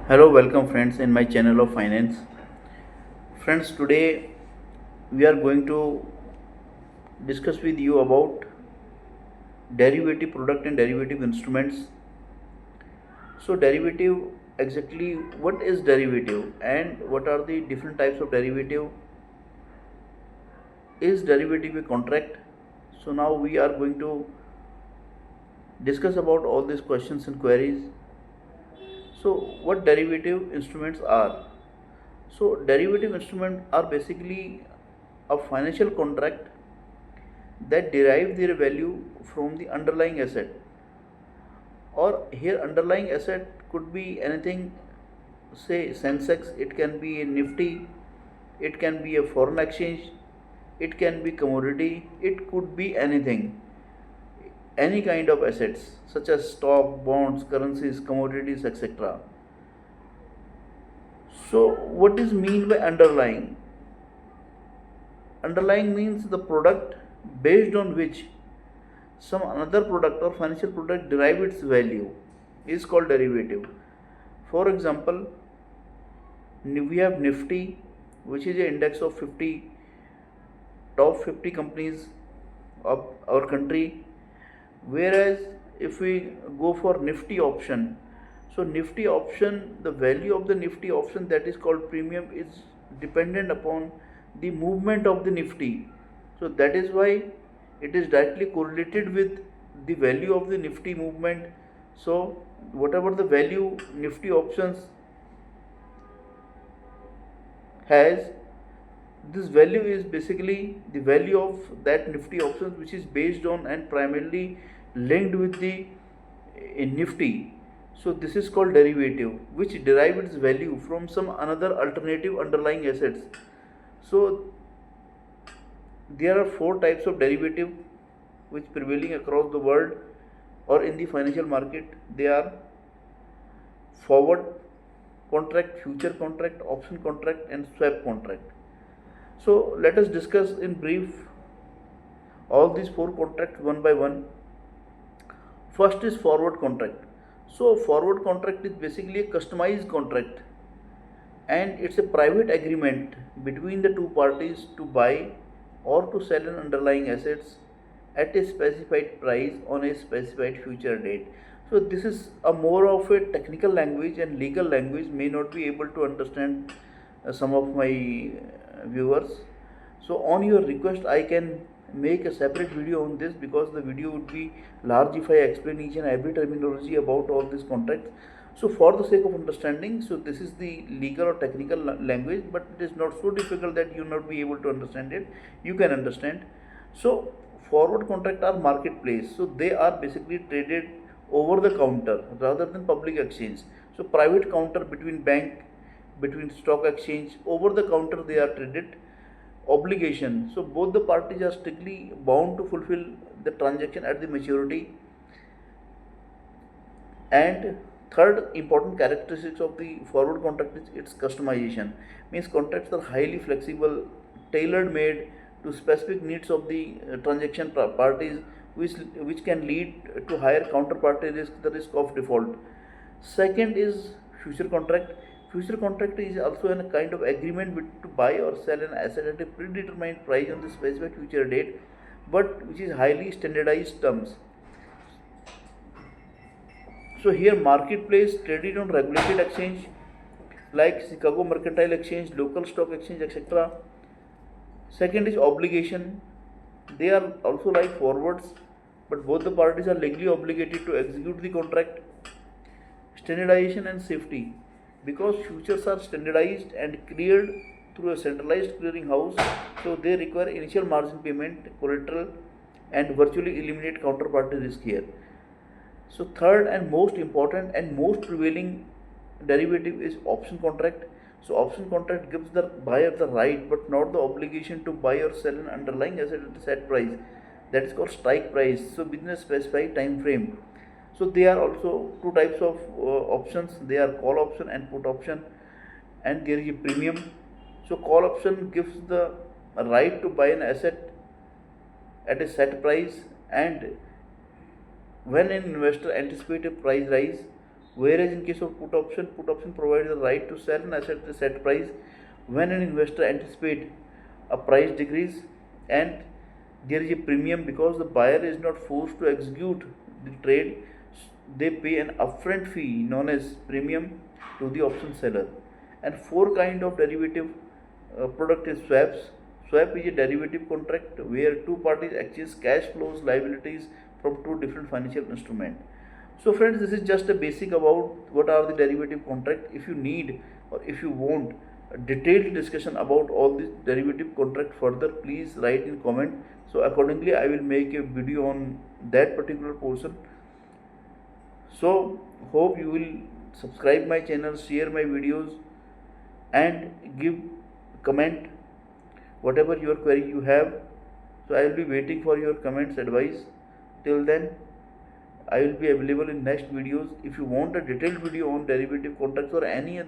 Hello, welcome friends in my channel of finance. Friends, today we are going to discuss with you about derivative product and derivative instruments. So, derivative, exactly what is derivative and what are the different types of derivative? Is derivative a contract? So, now we are going to discuss about all these questions and queries. So, what derivative instruments are? So, derivative instruments are basically a financial contract that derive their value from the underlying asset, or here underlying asset could be anything, say Sensex, it can be a Nifty, it can be a foreign exchange, it can be commodity, it could be anything, any kind of assets such as stock, bonds, currencies, commodities, etc. So what is mean by underlying? Underlying means the product based on which some another product or financial product derive its value is called derivative. For example, we have Nifty, which is an index of 50 top 50 companies of our country. Whereas if we go for Nifty option, so Nifty option, the value of the Nifty option, that is called premium, is dependent upon the movement of the Nifty. So that is why it is directly correlated with the value of the Nifty movement. So whatever the value Nifty options has, this value is basically the value of that Nifty options, which is based on and primarily linked with the Nifty. So this is called derivative, which derive its value from some another alternative underlying assets. So there are four types of derivative which prevailing across the world or in the financial market. They are forward contract, future contract, option contract, and swap contract. So let us discuss in brief all these four contracts one by one. First is forward contract. So forward contract is basically a customized contract, and it's a private agreement between the two parties to buy or to sell an underlying assets at a specified price on a specified future date. So this is a more of a technical language, and legal language may not be able to understand some of my viewers. So on your request I can make a separate video on this, because the video would be large if I explain each and every terminology about all these contracts. So for the sake of understanding, so this is the legal or technical language, but it is not so difficult that you not be able to understand it. You can understand. So forward contract are marketplace, so they are basically traded over the counter rather than public exchange. So private counter between bank, between stock exchange, over the counter they are traded. Obligation, so both the parties are strictly bound to fulfill the transaction at the maturity. And third important characteristics of the forward contract is its customization. Means contracts are highly flexible, tailored made to specific needs of the transaction parties, which can lead to higher counterparty risk, the risk of default. Second is future contract. Future contract is also a kind of agreement to buy or sell an asset at a predetermined price on the specified future date, but which is highly standardized terms. So here marketplace traded on regulated exchange like Chicago Mercantile Exchange, local stock exchange, etc. Second is obligation. They are also like forwards, but both the parties are legally obligated to execute the contract. Standardization and safety. Because futures are standardized and cleared through a centralized clearing house, so they require initial margin payment, collateral, and virtually eliminate counterparty risk here. So third and most important and most prevailing derivative is option contract. So option contract gives the buyer the right but not the obligation to buy or sell an underlying asset at a set price. That is called strike price. So within a specified time frame. So there are also two types of options. They are call option and put option, and there is a premium. So call option gives the right to buy an asset at a set price, and when an investor anticipates a price rise Whereas in case of put option provides the right to sell an asset at a set price when an investor anticipates a price decrease, and there is a premium because the buyer is not forced to execute the trade. They pay an upfront fee known as premium to the option seller. And four kind of derivative product is swaps. Swap is a derivative contract where two parties exchange cash flows, liabilities from two different financial instruments. So friends, this is just a basic about what are the derivative contract. If you need or if you want a detailed discussion about all these derivative contract further, please write in comment. So accordingly I will make a video on that particular portion. So hope you will subscribe my channel, share my videos, and give comment whatever your query you have. So I will be waiting for your comments, advice. Till then, I will be available in next videos. If you want a detailed video on derivative contracts or uh, any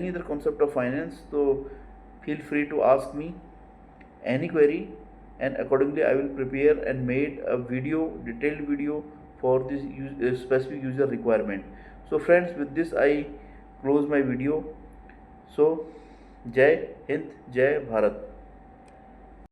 other concept of finance, so feel free to ask me any query, and accordingly I will prepare and made a video, detailed video for this specific user requirement. So friends, with this I close my video. So Jai Hind, Jai Bharat.